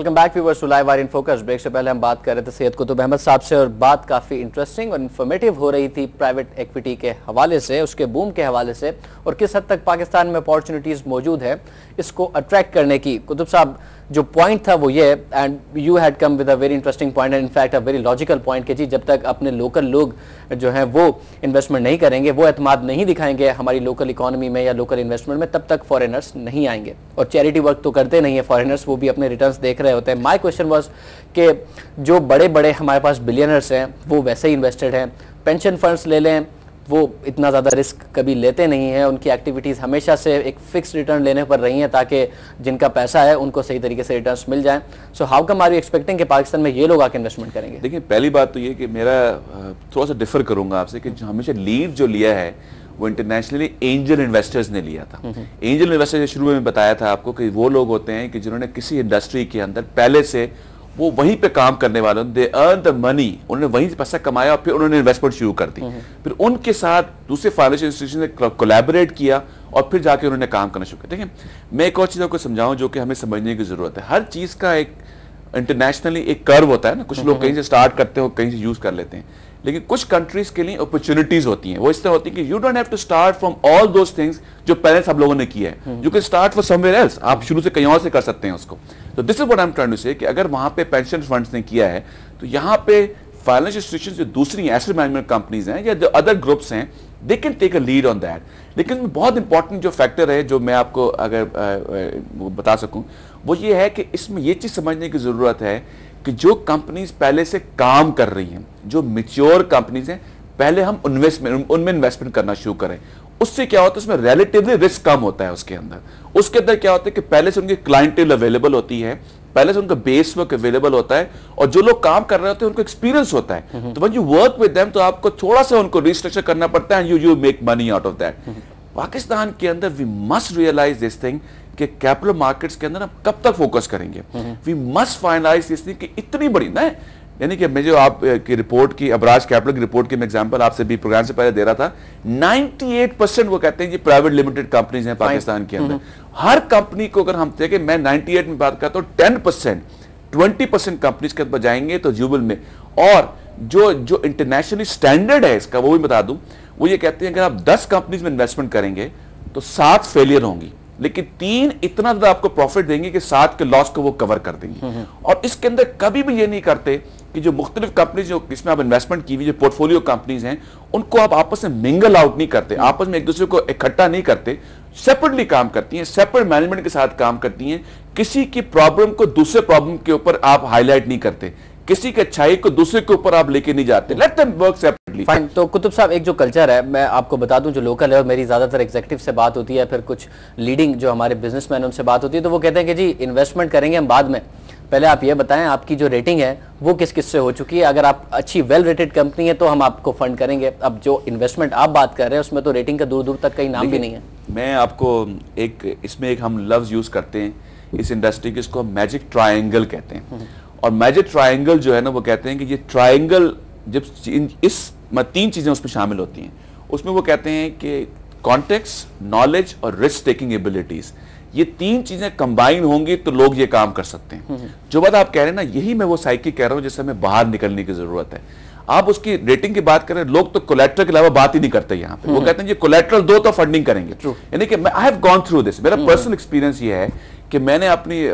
Welcome back viewers to live R in focus. Break से पहले हम बात कर रहे थे सैयद कुतुब अहमद साहब से और बात काफ़ी इंटरेस्टिंग और इन्फॉर्मेटिव हो रही थी प्राइवेट इक्विटी के हवाले से, उसके बूम के हवाले से और किस हद तक पाकिस्तान में अपॉर्चुनिटीज़ मौजूद है इसको अट्रैक्ट करने की। कुतुब साहब जो पॉइंट था वो ये, and you had come with a very interesting point and in fact a very logical point कि जी जब तक अपने लोकल लोग जो हैं वो इन्वेस्टमेंट नहीं करेंगे, वो एतमाद नहीं दिखाएंगे हमारी लोकल इकॉनमी में या लोकल इन्वेस्टमेंट में, तब तक फॉरेनर्स नहीं आएंगे। और चैरिटी वर्क तो करते नहीं है फॉरेनर्स, वो भी अपने रिटर्न्स देख रहे होते हैं। माय क्वेश्चन वाज कि जो बड़े बड़े हमारे पास बिलियनर्स हैं वो वैसे ही इन्वेस्टेड हैं, पेंशन फंड्स ले लें वो इतना ज़्यादा रिस्क कभी लेते नहीं हैं, उनकी एक्टिविटीज़ हमेशा से एक फिक्स रिटर्न लेने पर रही हैं ताकि जिनका पैसा है उनको सही तरीके से रिटर्न्स मिल जाएं। So how come are you expecting कि पाकिस्तान में ये लोग आके इन्वेस्टमेंट करेंगे? देखिए, पहली बात तो ये कि मेरा थोड़ा सा डिफर करूंगा आपसे कि हमेशा लीड जो लिया है वो इंटरनेशनली एंजल इन्वेस्टर्स ने लिया था। एंजल इन्वेस्टर्स शुरू में बताया था आपको कि वो लोग होते हैं कि जिन्होंने किसी इंडस्ट्री के अंदर पहले से वो वहीं पे काम करने वाले, दे अर्न द मनी, उन्होंने वहीं से पैसा कमाया और फिर उन्होंने इन्वेस्टमेंट शुरू कर दी, फिर उनके साथ दूसरे फाइनेंशियल इंस्टीट्यूशन ने कोलैबोरेट किया और फिर जाके उन्होंने काम करना शुरू किया। देखिए, मैं एक और चीज़ आपको समझाऊं जो कि हमें समझने की जरूरत है। हर चीज़ का एक इंटरनेशनली एक कर्व होता है ना, कुछ लोग कहीं से स्टार्ट करते हो कहीं से यूज कर लेते हैं, लेकिन कुछ कंट्रीज के लिए अपॉर्चुनिटीज होती हैं। वो इस तरह होती है कि you don't have to start from all those things जो पहले सब लोगों ने किया है, you can start for somewhere else, आप शुरू से कहीं और से कर सकते हैं उसको। तो this is what I am trying to say कि अगर वहां पे पेंशन फंड्स ने किया है तो यहाँ पे फाइनेंशियल इंस्टीट्यूशंस जो दूसरी एसेट मैनेजमेंट कंपनीज हैं या जो अदर ग्रुप्स हैं, they can take a lead on that. लेकिन बहुत इंपॉर्टेंट जो फैक्टर है जो मैं आपको अगर बता सकूं वो ये है कि इसमें ये चीज समझने की जरूरत है कि जो कंपनीज पहले से काम कर रही हैं, जो मैच्योर कंपनीज हैं, पहले हम उनमें इन्वेस्टमेंट करना शुरू करें। उससे क्या होता है, उसमें रिलेटिवली रिस्क कम होता है उसके अंदर क्या होता है कि पहले से उनकी क्लाइंटेल अवेलेबल होती है, पहले से उनका बेस वर्क अवेलेबल होता है और जो लोग काम कर रहे होते हैं उनको एक्सपीरियंस होता है। तो when you work with them तो आपको थोड़ा सा उनको रिस्ट्रक्चर करना पड़ता है, you make money out of that. Pakistan के अंदर we must realize this thing कि कैपिटल मार्केट्स के अंदर हम कब तक फोकस करेंगे। We must finalize this thing कि इतनी बड़ी ना, यानी कि मैं जो आप की रिपोर्ट की अबराज कैपिटल की रिपोर्ट की मैं एग्जांपल आपसे भी प्रोग्राम से पहले दे रहा था, 98% वो कहते हैं कि प्राइवेट लिमिटेड कंपनीज हैं पाकिस्तान के अंदर। हर कंपनी को अगर हम देखें, मैं 98 में बात करता हूँ, 10% 20% कंपनीज के अंदर जाएंगे तो जुबल में। और जो इंटरनेशनली स्टैंडर्ड है इसका वो भी बता दूं, वो ये कहते हैं अगर आप 10 कंपनीज में इन्वेस्टमेंट करेंगे तो 7 फेलियर होंगी, लेकिन 3 इतना ज्यादा आपको प्रॉफिट देंगे कि 7 के लॉस को वो कवर कर देंगे। और इसके अंदर कभी भी ये नहीं करते कि जो मुख्तलिफ कंपनीज जो इसमें आप इन्वेस्टमेंट की हुई जो पोर्टफोलियो कंपनीज हैं उनको आप आपस में मिंगल आउट नहीं करते, आपस में एक दूसरे को इकट्ठा नहीं करते, सेपरेटली काम करती हैं, सेपरेट मैनेजमेंट के साथ काम करती हैं। किसी की प्रॉब्लम को दूसरे प्रॉब्लम के ऊपर आप हाईलाइट नहीं करते, किसी की अच्छाई को दूसरे के ऊपर आप लेके नहीं जाते, let them work separately. Fine. तो कुतुब साहब, एक जो कल्चर है, मैं आपको बता दूं जो लोकल है और मेरी ज्यादातर एग्जीक्यूटिव से बात होती है, फिर कुछ लीडिंग जो हमारे बिजनेसमैन उनसे बात होती है, तो वो कहते हैं कि जी इन्वेस्टमेंट करेंगे हम बाद में, पहले आप ये बताएं आपकी जो रेटिंग है वो किस किस से हो चुकी है, अगर आप अच्छी वेल रेटेड कंपनी है तो हम आपको फंड करेंगे। अब जो इन्वेस्टमेंट आप बात कर रहे हैं उसमें तो रेटिंग का दूर दूर तक कहीं नाम भी नहीं है। मैं आपको इसमें एक हम लफ्ज यूज करते हैं इस इंडस्ट्री के, इसको मैजिक ट्रायंगल कहते हैं। और मैजिक ट्रायंगल जो है ना, वो कहते हैं कि ये ट्रायंगल जब इस 3 चीजें उसमें शामिल होती हैं, उसमें वो कहते हैं कि कॉन्टेक्स्ट, नॉलेज और रिस्क टेकिंग एबिलिटीज, ये 3 चीजें कंबाइन होंगी तो लोग ये काम कर सकते हैं। जो बात आप कह रहे हैं ना, यही मैं वो साइकिल कह रहा हूं जिससे हमें बाहर निकलने की जरूरत है। आप उसकी रेटिंग की बात करें, लोग तो कोलेट्रल के अलावा बात ही नहीं करते यहाँ पे। वो कहते हैं ये कोलेट्रल दो तो फंडिंग करेंगे। यानी कि I have gone through this, मेरा पर्सनल एक्सपीरियंस ये है कि मैंने अपनी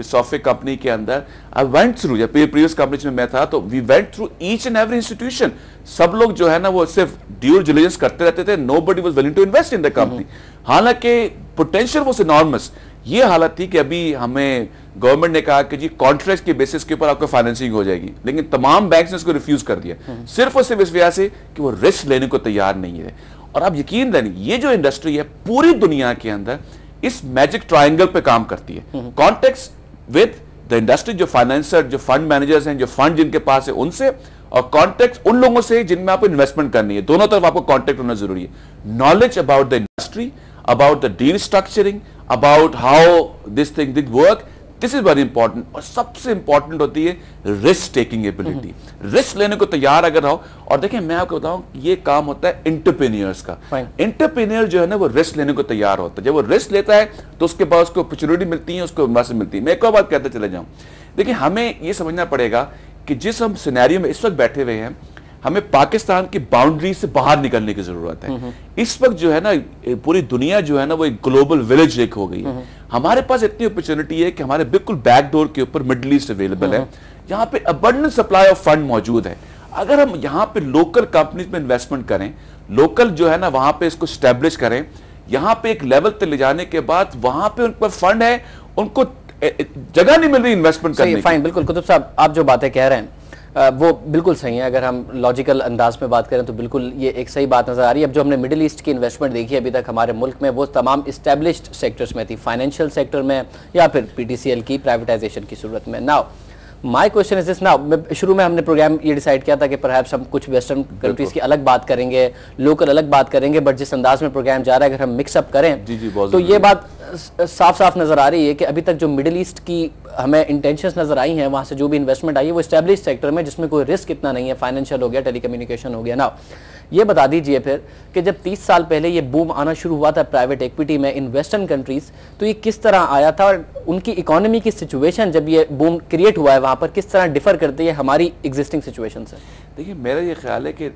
सॉफ्टवेयर कंपनी के अंदर आई वेंट थ्रू, या प्रीवियस कंपनी में मैं था तो we went through each and every institution. सब लोग जो है ना वो सिर्फ ड्यू डिलिजेंस करते रहते थे, nobody was willing to invest in the company. हालांकि पोटेंशियल वाज एनॉर्मस। ये हालत थी कि अभी हमें गवर्नमेंट ने कहा कि जी कॉन्ट्रैक्ट के बेसिस के ऊपर आपको फाइनेंसिंग हो जाएगी, लेकिन तमाम बैंक्स ने इसको रिफ्यूज कर दिया, सिर्फ और सिर्फ इस वजह से कि वो रिस्क लेने को तैयार नहीं है। और आप यकीन जानिए, ये जो इंडस्ट्री है पूरी दुनिया के अंदर इस मैजिक ट्रायंगल पे काम करती है। कॉन्टेक्स्ट विद द इंडस्ट्री, जो फाइनेंसर, जो फंड मैनेजर्स हैं, जो फंड जिनके पास है उनसे, और कॉन्टेक्ट उन लोगों से जिनमें आपको इन्वेस्टमेंट करनी है। दोनों तरफ आपको कॉन्टेक्ट होना जरूरी है। Knowledge about the industry, about the deal structuring, about how this thing did work, this is very important. और सबसे इंपॉर्टेंट होती है रिस्क टेकिंग एबिलिटी, रिस्क लेने को तैयार अगर हो। और देखिए मैं आपको बताऊं, ये काम होता है एंटरप्रेन्योर्स का। एंटरप्रेन्योर जो है ना वो रिस्क लेने को तैयार होता है। जब वो रिस्क लेता है तो उसके बाद उसको अपॉर्चुनिटी मिलती है, उसको इन्वेस्टमेंट मिलती है। मैं एक और बात कहते चले जाऊं, देखिए हमें ये समझना पड़ेगा कि जिस हम सिनेरियो में इस वक्त बैठे हुए हैं, हमें पाकिस्तान की बाउंड्री से बाहर निकलने की जरूरत है। इस वक्त जो है ना पूरी दुनिया जो है ना वो एक ग्लोबल विलेज एक हो गई है। हमारे पास इतनी अपॉर्चुनिटी है कि हमारे बिल्कुल बैकडोर के ऊपर मिडिल ईस्ट अवेलेबल है, यहाँ पे अबंडेंट सप्लाई ऑफ फंड मौजूद है। अगर हम यहाँ पे लोकल कंपनीज में इन्वेस्टमेंट करें, लोकल जो है ना वहां पे इसको स्टैब्लिश करें, यहाँ पे एक लेवल तक ले जाने के बाद वहां पे उन पर फंड है, उनको जगह नहीं मिल रही इन्वेस्टमेंट करने की। फाइन, बिल्कुल कुतुब साहब आप जो बातें कह रहे हैं वो बिल्कुल सही है। अगर हम लॉजिकल अंदाज में बात करें तो बिल्कुल ये एक सही बात नजर आ रही है। अब जो हमने मिडिल ईस्ट की इन्वेस्टमेंट देखी अभी तक हमारे मुल्क में, वो तमाम इस्टेब्लिश्ड सेक्टर्स में थी, फाइनेंशियल सेक्टर में या फिर पीटीसीएल की प्राइवेटाइजेशन की सूरत में। Now my question is this, now शुरू में हमने प्रोग्राम ये डिसाइड किया था कि परहैप्स हम कुछ वेस्टर्न कंट्रीज की अलग बात करेंगे, लोकल अलग बात करेंगे, बट जिस अंदाज में प्रोग्राम जा रहा है अगर हम मिक्सअप करें तो ये बात साफ साफ नजर आ रही है कि अभी तक जो मिडिल ईस्ट की हमें इंटेंशंस नजर आई हैं, वहां से जो भी इन्वेस्टमेंट आई है वो एस्टेब्लिश सेक्टर में जिसमें कोई रिस्क इतना नहीं है, फाइनेंशियल हो गया, टेलीकम्युनिकेशन हो गया। ना ये बता दीजिए फिर कि जब 30 साल पहले ये बूम आना शुरू हुआ था प्राइवेट इक्विटी में इन वेस्टर्न कंट्रीज, तो ये किस तरह आया था और उनकी इकोनॉमी की सिचुएशन जब ये बूम क्रिएट हुआ है वहां पर किस तरह डिफर करती है हमारी एग्जिस्टिंग सिचुएशन से? देखिए मेरा ये ख्याल है कि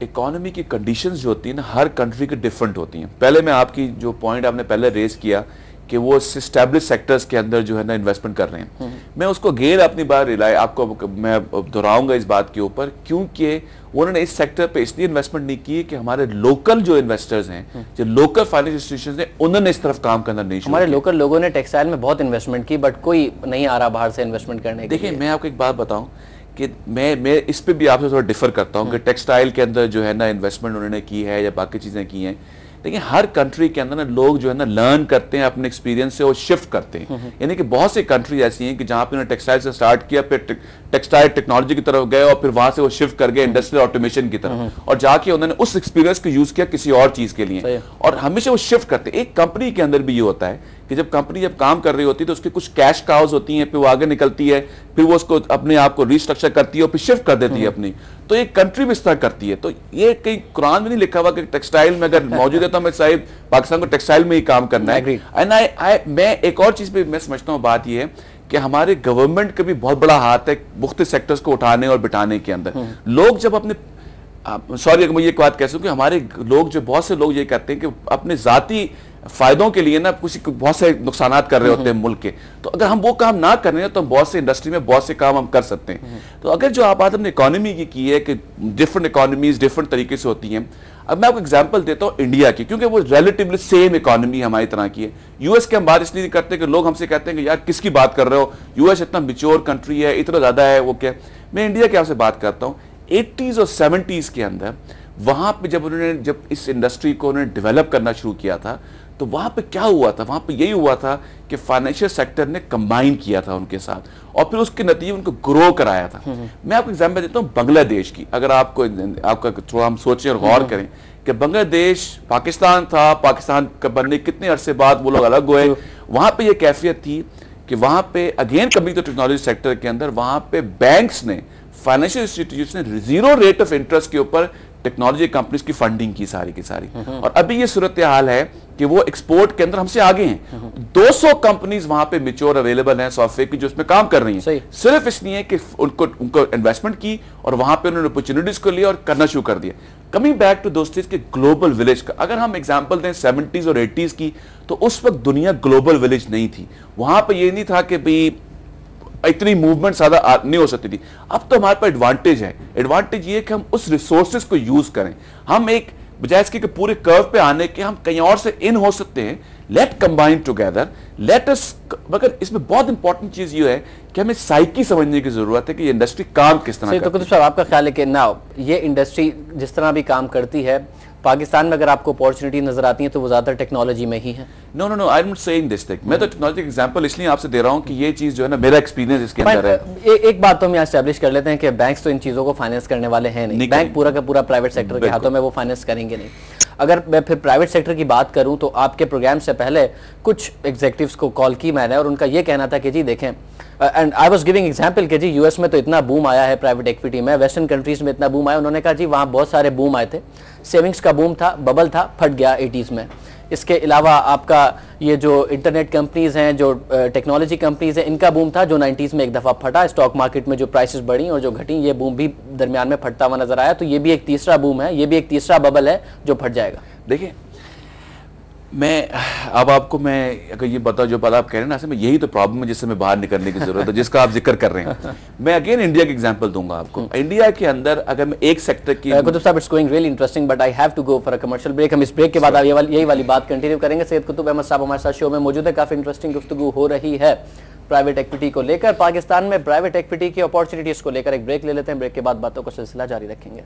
इकोनॉमी की कंडीशंस जो होती है ना हर कंट्री की डिफरेंट होती हैं। पहले मैं आपकी जो पॉइंट आपने पहले रेज किया कि वो एस्टैब्लिश सेक्टर्स के अंदर जो है ना इन्वेस्टमेंट कर रहे हैं, मैं उसको गेर अपनी बार आपको मैं दोहराऊंगा इस बात के ऊपर, क्योंकि उन्होंने इस सेक्टर पे इसलिए इन्वेस्टमेंट नहीं की कि हमारे लोकल जो इन्वेस्टर्स हैं, जो लोकल फाइनेंशियल इंस्टीट्यूशंस हैं, उन्होंने इस तरफ काम करना नहीं शुरू किया। हमारे लोकल लोगों ने टेक्सटाइल में बहुत इन्वेस्टमेंट की, बट कोई नहीं आ रहा बाहर से इन्वेस्टमेंट करने। देखिए मैं आपको एक बात बताऊं कि मैं इस पे भी आपसे थोड़ा डिफर करता हूं कि टेक्सटाइल के अंदर जो है ना इन्वेस्टमेंट उन्होंने की है या बाकी चीजें की हैं। लेकिन हर कंट्री के अंदर ना लोग जो है ना लर्न करते हैं अपने एक्सपीरियंस से और शिफ्ट करते हैं। यानी कि बहुत सी कंट्री ऐसी हैं कि जहां पे उन्होंने टेक्सटाइल से स्टार्ट किया, फिर टेक्सटाइल टेक्नोलॉजी की तरफ गए और फिर वहां से वो शिफ्ट कर गए इंडस्ट्रियल ऑटोमेशन की तरफ, और जाके उन्होंने उस एक्सपीरियंस को यूज किया किसी और चीज के लिए, और हमेशा वो शिफ्ट करते हैं। एक कंपनी के अंदर भी ये होता है कि जब कंपनी जब काम कर रही होती है तो उसके कुछ कैश काउज होती हैं, फिर वो आगे निकलती है, फिर वो उसको अपने आप को रिस्ट्रक्चर करती है और फिर शिफ्ट कर देती है अपनी। तो एक कंट्री भी इस तरह करती है। तो ये कहीं कुरान में नहीं लिखा हुआ कि टेक्सटाइल में अगर मौजूद है तो हमें साहिब पाकिस्तान को टेक्सटाइल में ही काम करना है। एंड मैं एक और चीज पे मैं समझता हूँ, बात ये है कि हमारे गवर्नमेंट का भी बहुत बड़ा हाथ है मुख्तलिफ सेक्टर्स को उठाने और बिठाने के अंदर। लोग जब अपने सॉरी अगर मैं ये बात कह सकूं कि हमारे लोग जो बहुत से लोग ये कहते हैं कि अपने जाती फायदों के लिए ना कुछ बहुत से नुकसानात कर रहे होते हैं मुल्क के, तो अगर हम वो काम ना कर रहे हैं तो बहुत से इंडस्ट्री में बहुत से काम हम कर सकते हैं। तो अगर जो आप बात हमने इकोनॉमी की है कि डिफरेंट इकोनॉमीज डिफरेंट तरीके से होती हैं, अब मैं आपको एग्जांपल देता हूं इंडिया की, क्योंकि वो रिलेटिवली सेम इकोनॉमी हमारी तरह की है। यूएस की हम बात इसलिए नहीं करते कि लोग हमसे कहते हैं कि यार किसकी बात कर रहे हो, यूएस इतना मैच्योर कंट्री है, इतना ज्यादा है, वो क्या। मैं इंडिया की आपसे बात करता हूँ 80s और 70s के अंदर, वहां पे जब इस इंडस्ट्री को उन्होंने डेवलप करना शुरू किया था तो वहां पे क्या हुआ था, वहां पे यही हुआ था कि फाइनेंशियल सेक्टर ने कंबाइन किया था उनके साथ और फिर उसके नतीजे उनको ग्रो कराया था। मैं आपको एग्जांपल देता हूं बांग्लादेश की। अगर आपका थोड़ा हम सोचें और गौर करें कि बांग्लादेश पाकिस्तान था, पाकिस्तान का बनने कितने अरसे बाद वो लोग अलग हुए, वहां पे ये कैफियत थी कि वहां पे अगेन कभी तो टेक्नोलॉजी सेक्टर के अंदर वहां पे बैंक्स ने, फाइनेंशियल इंस्टीट्यूशन ने जीरो रेट ऑफ इंटरेस्ट के ऊपर टेक्नोलॉजी कंपनीज की फंडिंग की सारी की सारी। और अभी ये सूरत हाल है कि वो एक्सपोर्ट के अंदर हमसे आगे हैं। 200 कंपनीज वहां पे मैच्योर अवेलेबल हैं सॉफ्टवेयर की जो इसमें काम कर रही हैं, सिर्फ इसलिए कि उनको इन्वेस्टमेंट की और वहां पे उन्होंने अपॉर्चुनिटीज को लिया और करना शुरू कर दिया। कमिंग बैक टू दोस्तों के ग्लोबल विलेज का अगर हम एग्जांपल दें 70s और 80s की, तो उस वक्त दुनिया ग्लोबल विलेज नहीं थी। वहां पे ये नहीं था कि भाई इतनी मूवमेंट ज्यादा नहीं हो सकती थी। अब तो हमारे पास एडवांटेज है। एडवांटेज ये कि हम उस रिसोर्सेज को यूज करें। हम एक बजाय इसके कि पूरे कर्व पे आने के हम कहीं और से इन हो सकते हैं। Let combine together, let us. मगर इसमें बहुत इंपॉर्टेंट चीज ये है कि हमें साइकी समझने की जरूरत है कि ये इंडस्ट्री काम किस तरह करती है। तो आपका ख्याल है कि ना ये इंडस्ट्री जिस तरह भी काम करती है, पाकिस्तान में अगर आपको अपॉर्चुनिटी नजर आती है तो वो ज्यादातर टेक्नोलॉजी में ही है? No no no, I am not saying this thing. मैं तो टेक्नोलॉजी का एग्जांपल इसलिए आपसे दे रहा हूं कि ये चीज जो है ना मेरा एक्सपीरियंस इसके अंदर है। एक बात तो हम यहाँ एस्टैब्लिश कर लेते हैं कि बैंक्स तो इन चीजों को फाइनेंस करने वाले हैं नहीं। बैंक पूरा का पूरा प्राइवेट सेक्टर के हाथों में, वो फाइनेंस करेंगे नहीं। اگر میں پھر پرائیویٹ سیکٹر کی بات کروں تو آپ کے پروگرام سے پہلے کچھ ایگزیکٹیوز کو کال کی میں نے اور ان کا یہ کہنا تھا کہ جی دیکھیں and I was giving example کہ جی یو ایس میں تو اتنا بوم آیا ہے پرائیویٹ ایکویٹی میں, ویسٹرن کنٹریز میں اتنا بوم آیا, انہوں نے کہا جی وہاں بہت سارے بوم آئے تھے, سیونگز کا بوم تھا, ببل تھا, پھٹ گیا 80s میں. اس کے علاوہ آپ کا یہ جو انٹرنیٹ کمپنیز ہیں, جو ٹیکنالوجی کمپنیز ہیں, ان کا بوم تھا جو 90s میں ایک دفعہ پھٹا, اسٹاک مارکیٹ میں جو پرائسز بڑھیں اور جو گھٹیں, یہ بوم بھی درمیان میں پھٹتا ہوا نظر آیا. تو یہ بھی ایک تیسرا بوم ہے, یہ بھی ایک تیسرا ببل ہے جو پھٹ جائے گا. دیکھیں میں اب آپ کو میں اگر یہ بتاؤ جو بات آپ کہہ رہے ہیں نا, اصل میں یہی تو پرابلم ہے جس سے میں باہر نکلنے کی ضرورت ہے, جس کا آپ ذکر کر رہے ہیں. میں اگین انڈیا کی ایگزامپل دوں گا آپ کو. انڈیا کے اندر اگر میں ایک سیکٹر کی کتب صاحب it's going really interesting but I have to go for a commercial break. ہم اس بریک کے بعد یہی والی بات کنٹینیو کریں گے. سید قطب احمد صاحب ہمارے ساتھ شو میں موجود ہے. کافی انٹرسٹنگ گفتگو ہو رہی ہے پرائیویٹ ایکویٹی کو لے کر. پاکستان میں پرائیویٹ ایکویٹی کی اپارچونیٹیز کو لے کر ایک بریک لے لیتے ہیں. بریک کے بعد باتوں کا سلسلہ جاری رکھیں گے.